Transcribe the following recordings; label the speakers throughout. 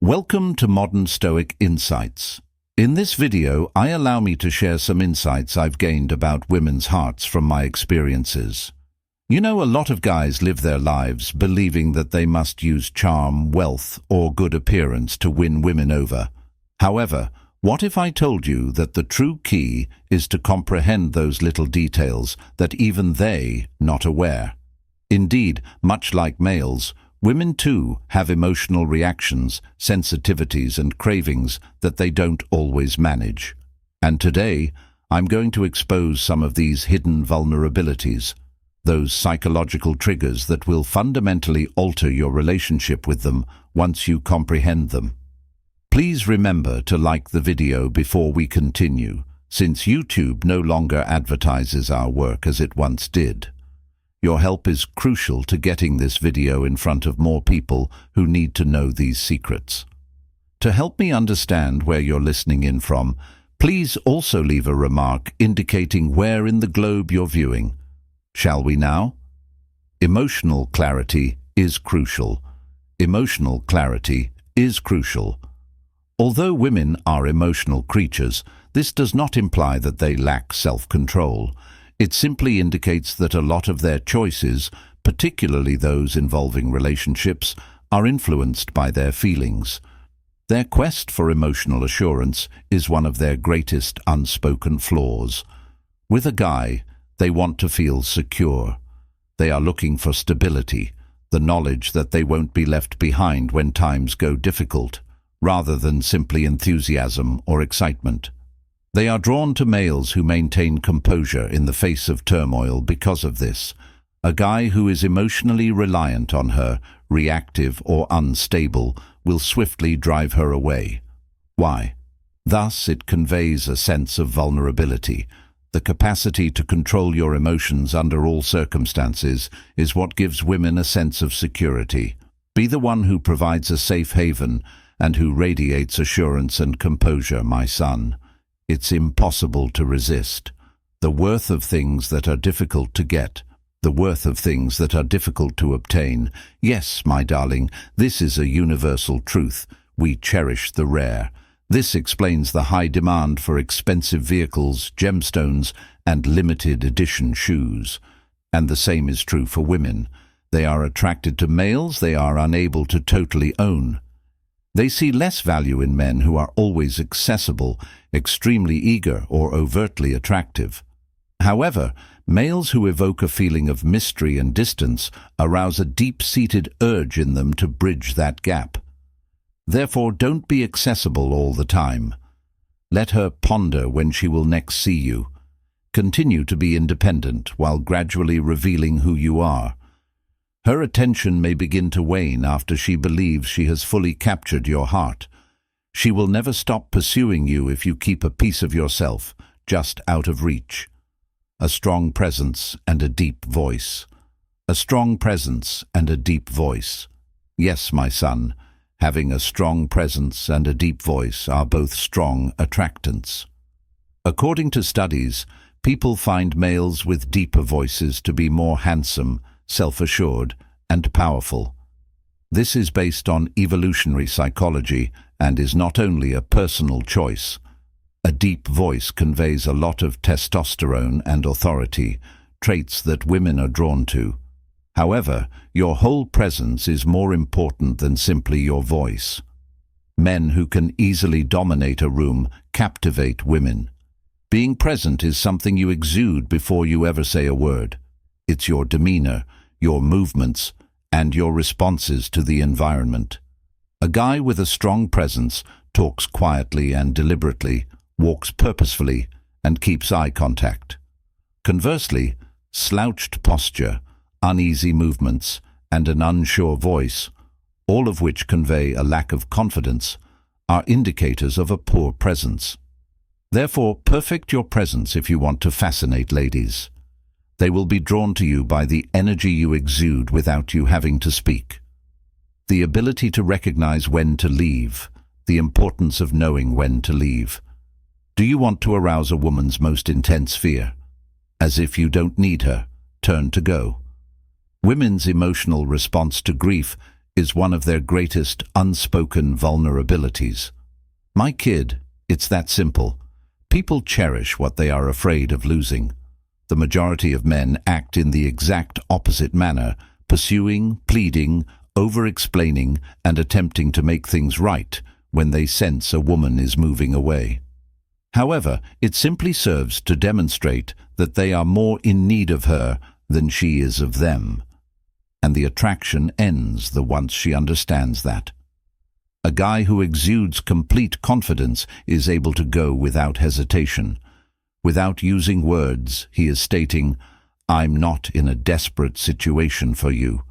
Speaker 1: Welcome to Modern Stoic Insights. In this video, allow me to share some insights I've gained about women's hearts from my experiences. You know, a lot of guys live their lives believing that they must use charm, wealth, or good appearance to win women over. However, what if I told you that the true key is to comprehend those little details that even they not aware? Indeed, much like males, women too have emotional reactions, sensitivities and cravings that they don't always manage. And today, I'm going to expose some of these hidden vulnerabilities, those psychological triggers that will fundamentally alter your relationship with them once you comprehend them. Please remember to like the video before we continue, since YouTube no longer advertises our work as it once did. Your help is crucial to getting this video in front of more people who need to know these secrets. To help me understand where you're listening in from, please also leave a remark indicating where in the globe you're viewing. Shall we now? Emotional clarity is crucial. Emotional clarity is crucial. Although women are emotional creatures, this does not imply that they lack self-control. It simply indicates that a lot of their choices, particularly those involving relationships, are influenced by their feelings. Their quest for emotional assurance is one of their greatest unspoken flaws. With a guy, they want to feel secure. They are looking for stability, the knowledge that they won't be left behind when times go difficult, rather than simply enthusiasm or excitement. They are drawn to males who maintain composure in the face of turmoil because of this. A guy who is emotionally reliant on her, reactive or unstable, will swiftly drive her away. Why? Thus, it conveys a sense of vulnerability. The capacity to control your emotions under all circumstances is what gives women a sense of security. Be the one who provides a safe haven and who radiates assurance and composure, my son. It's impossible to resist. The worth of things that are difficult to get, the worth of things that are difficult to obtain. Yes, my darling, this is a universal truth. We cherish the rare. This explains the high demand for expensive vehicles, gemstones, and limited edition shoes. And the same is true for women. They are attracted to males they are unable to totally own. They see less value in men who are always accessible, extremely eager, or overtly attractive. However, males who evoke a feeling of mystery and distance arouse a deep-seated urge in them to bridge that gap. Therefore, don't be accessible all the time. Let her ponder when she will next see you. Continue to be independent while gradually revealing who you are. Her attention may begin to wane after she believes she has fully captured your heart. She will never stop pursuing you if you keep a piece of yourself just out of reach. A strong presence and a deep voice. A strong presence and a deep voice. Yes, my son, having a strong presence and a deep voice are both strong attractants. According to studies, people find males with deeper voices to be more handsome, self-assured, and powerful. This is based on evolutionary psychology and is not only a personal choice. A deep voice conveys a lot of testosterone and authority, traits that women are drawn to. However, your whole presence is more important than simply your voice. Men who can easily dominate a room captivate women. Being present is something you exude before you ever say a word. It's your demeanor, your movements, and your responses to the environment. A guy with a strong presence talks quietly and deliberately, walks purposefully, and keeps eye contact. Conversely, slouched posture, uneasy movements, and an unsure voice, all of which convey a lack of confidence, are indicators of a poor presence. Therefore, perfect your presence if you want to fascinate ladies. They will be drawn to you by the energy you exude without you having to speak. The ability to recognize when to leave, the importance of knowing when to leave. Do you want to arouse a woman's most intense fear? As if you don't need her, turn to go. Women's emotional response to grief is one of their greatest unspoken vulnerabilities. My kid, it's that simple. People cherish what they are afraid of losing. The majority of men act in the exact opposite manner, pursuing, pleading, over-explaining, and attempting to make things right when they sense a woman is moving away. However, it simply serves to demonstrate that they are more in need of her than she is of them. And the attraction ends once she understands that. A guy who exudes complete confidence is able to go without hesitation. Without using words, he is stating, "I'm not in a desperate situation for you.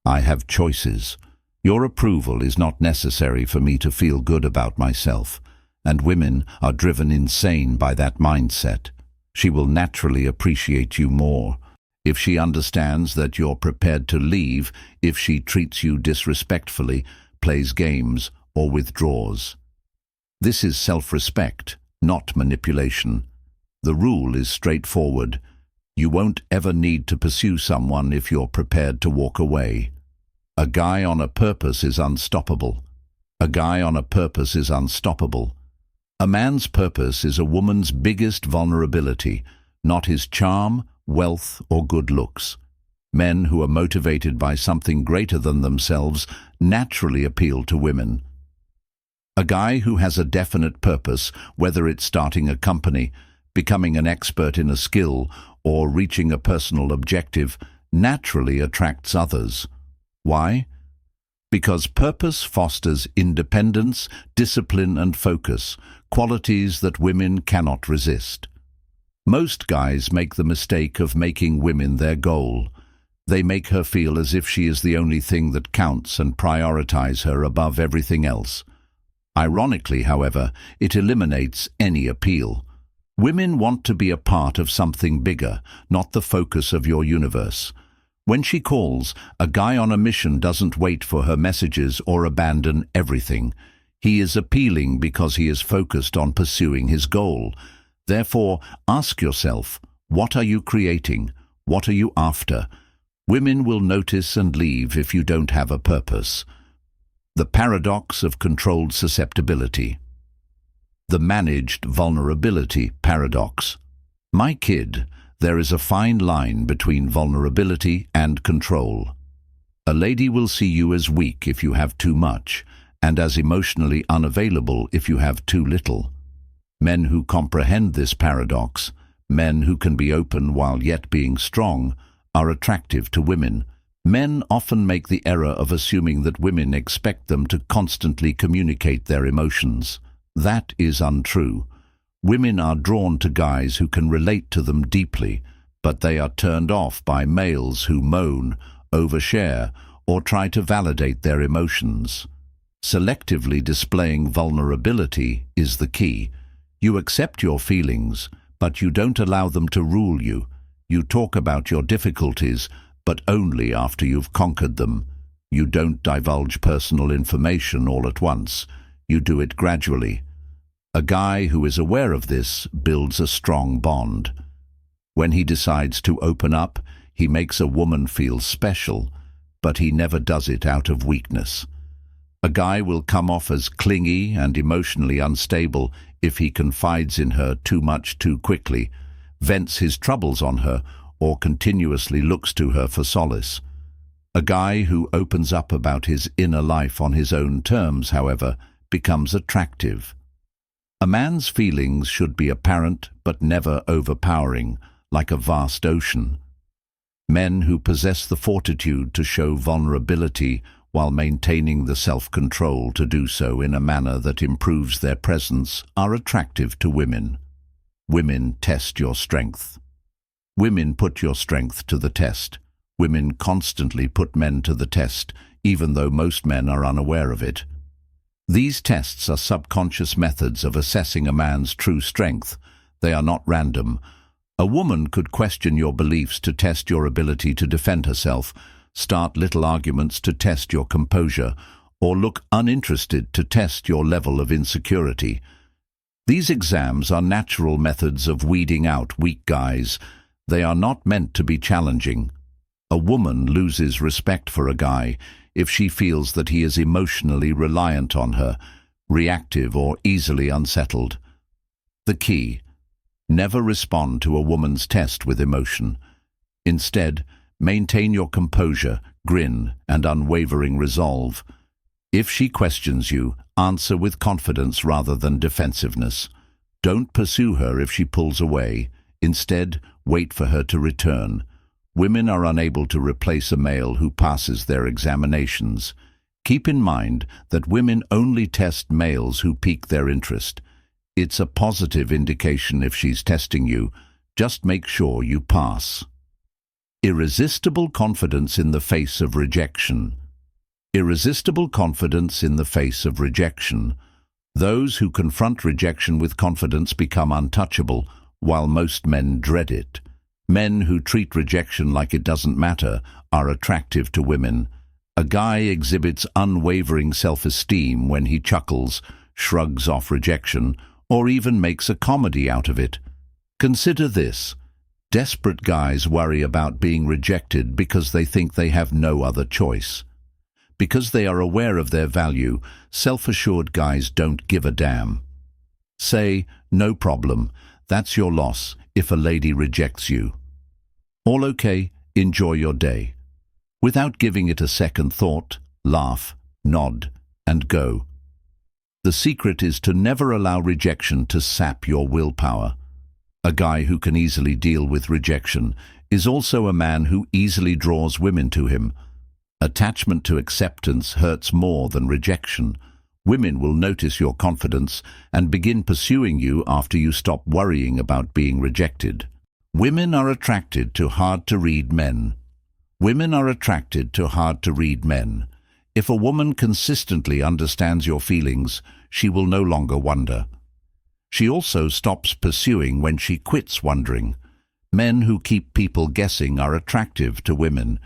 Speaker 1: I have choices. Your approval is not necessary for me to feel good about myself." And women are driven insane by that mindset. She will naturally appreciate you more if she understands that you're prepared to leave if she treats you disrespectfully, plays games, or withdraws. This is self-respect, not manipulation. The rule is straightforward. You won't ever need to pursue someone if you're prepared to walk away. A guy on a purpose is unstoppable. A guy on a purpose is unstoppable. A man's purpose is a woman's biggest vulnerability, not his charm, wealth, or good looks. Men who are motivated by something greater than themselves naturally appeal to women. A guy who has a definite purpose, whether it's starting a company, becoming an expert in a skill, or reaching a personal objective, naturally attracts others. Why? Because purpose fosters independence, discipline, and focus, qualities that women cannot resist. Most guys make the mistake of making women their goal. They make her feel as if she is the only thing that counts and prioritize her above everything else. Ironically, however, it eliminates any appeal. Women want to be a part of something bigger, not the focus of your universe. When she calls, a guy on a mission doesn't wait for her messages or abandon everything. He is appealing because he is focused on pursuing his goal. Therefore, ask yourself, what are you creating? What are you after? Women will notice and leave if you don't have a purpose. The paradox of controlled susceptibility. The managed vulnerability paradox. My kid, there is a fine line between vulnerability and control. A lady will see you as weak if you have too much, and as emotionally unavailable if you have too little. Men who comprehend this paradox, men who can be open while yet being strong, are attractive to women. Men often make the error of assuming that women expect them to constantly communicate their emotions. That is untrue. Women are drawn to guys who can relate to them deeply, but they are turned off by males who moan, overshare, or try to validate their emotions. Selectively displaying vulnerability is the key. You accept your feelings, but you don't allow them to rule you. You talk about your difficulties, but only after you've conquered them. You don't divulge personal information all at once. You do it gradually. A guy who is aware of this builds a strong bond. When he decides to open up, he makes a woman feel special, but he never does it out of weakness. A guy will come off as clingy and emotionally unstable if he confides in her too much too quickly, vents his troubles on her, or continuously looks to her for solace. A guy who opens up about his inner life on his own terms, however, becomes attractive. A man's feelings should be apparent but never overpowering, like a vast ocean. Men who possess the fortitude to show vulnerability while maintaining the self-control to do so in a manner that improves their presence are attractive to women. Women test your strength. Women put your strength to the test. Women constantly put men to the test, even though most men are unaware of it. These tests are subconscious methods of assessing a man's true strength. They are not random. A woman could question your beliefs to test your ability to defend herself, start little arguments to test your composure, or look uninterested to test your level of insecurity. These exams are natural methods of weeding out weak guys. They are not meant to be challenging. A woman loses respect for a guy if she feels that he is emotionally reliant on her, reactive or easily unsettled. The key: never respond to a woman's test with emotion. Instead, maintain your composure, grin, and unwavering resolve. If she questions you, answer with confidence rather than defensiveness. Don't pursue her if she pulls away. Instead, wait for her to return. Women are unable to replace a male who passes their examinations. Keep in mind that women only test males who pique their interest. It's a positive indication if she's testing you. Just make sure you pass. Irresistible confidence in the face of rejection. Irresistible confidence in the face of rejection. Those who confront rejection with confidence become untouchable, while most men dread it. Men who treat rejection like it doesn't matter are attractive to women. A guy exhibits unwavering self-esteem when he chuckles, shrugs off rejection, or even makes a comedy out of it. Consider this: desperate guys worry about being rejected because they think they have no other choice. Because they are aware of their value, self-assured guys don't give a damn. Say, "No problem, that's your loss if a lady rejects you. All okay, enjoy your day." Without giving it a second thought, laugh, nod, and go. The secret is to never allow rejection to sap your willpower. A guy who can easily deal with rejection is also a man who easily draws women to him. Attachment to acceptance hurts more than rejection. Women will notice your confidence and begin pursuing you after you stop worrying about being rejected. Women are attracted to hard-to-read men. Women are attracted to hard-to-read men. If a woman consistently understands your feelings, she will no longer wonder. She also stops pursuing when she quits wondering. Men who keep people guessing are attractive to women.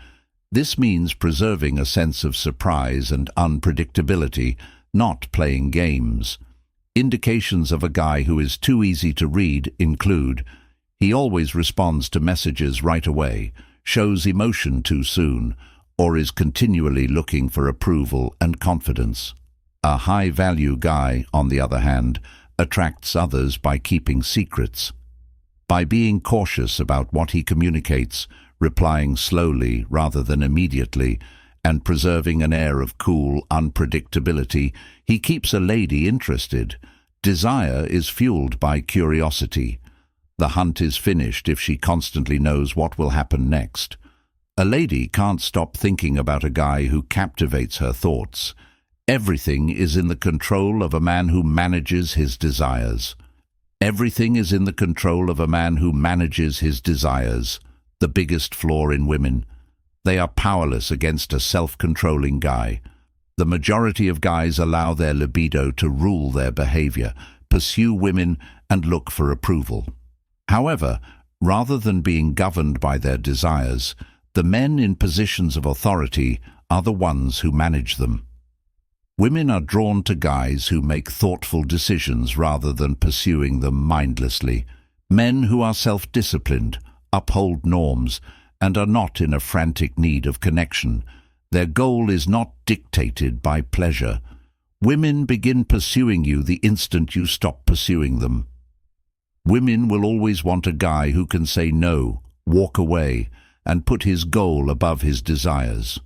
Speaker 1: This means preserving a sense of surprise and unpredictability, not playing games. Indications of a guy who is too easy to read include: he always responds to messages right away, shows emotion too soon, or is continually looking for approval and confidence. A high-value guy, on the other hand, attracts others by keeping secrets. By being cautious about what he communicates, replying slowly rather than immediately, and preserving an air of cool unpredictability, he keeps a lady interested. Desire is fueled by curiosity. The hunt is finished if she constantly knows what will happen next. A lady can't stop thinking about a guy who captivates her thoughts. Everything is in the control of a man who manages his desires. Everything is in the control of a man who manages his desires. The biggest flaw in women: they are powerless against a self-controlling guy. The majority of guys allow their libido to rule their behavior, pursue women, and look for approval. However, rather than being governed by their desires, the men in positions of authority are the ones who manage them. Women are drawn to guys who make thoughtful decisions rather than pursuing them mindlessly. Men who are self-disciplined, uphold norms, and are not in a frantic need of connection. Their goal is not dictated by pleasure. Women begin pursuing you the instant you stop pursuing them. Women will always want a guy who can say no, walk away, and put his goal above his desires.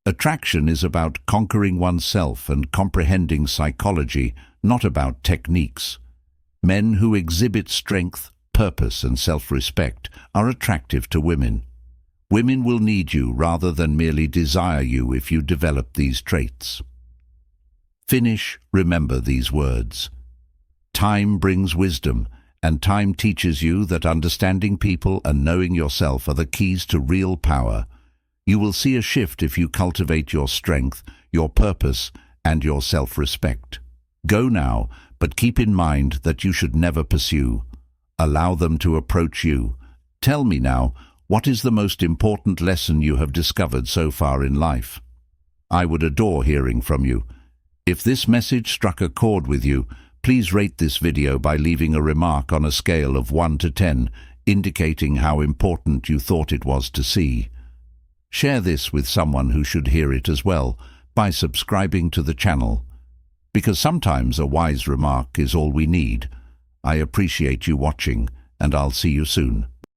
Speaker 1: Attraction is about conquering oneself and comprehending psychology, not about techniques. Men who exhibit strength, purpose, and self-respect are attractive to women. Women will need you rather than merely desire you if you develop these traits. Remember these words. Time brings wisdom, and time teaches you that understanding people and knowing yourself are the keys to real power. You will see a shift if you cultivate your strength, your purpose, and your self-respect. Go now, but keep in mind that you should never pursue. Allow them to approach you. Tell me now, what is the most important lesson you have discovered so far in life? I would adore hearing from you. If this message struck a chord with you, please rate this video by leaving a remark on a scale of 1 to 10, indicating how important you thought it was to see. Share this with someone who should hear it as well by subscribing to the channel, because sometimes a wise remark is all we need. I appreciate you watching, and I'll see you soon.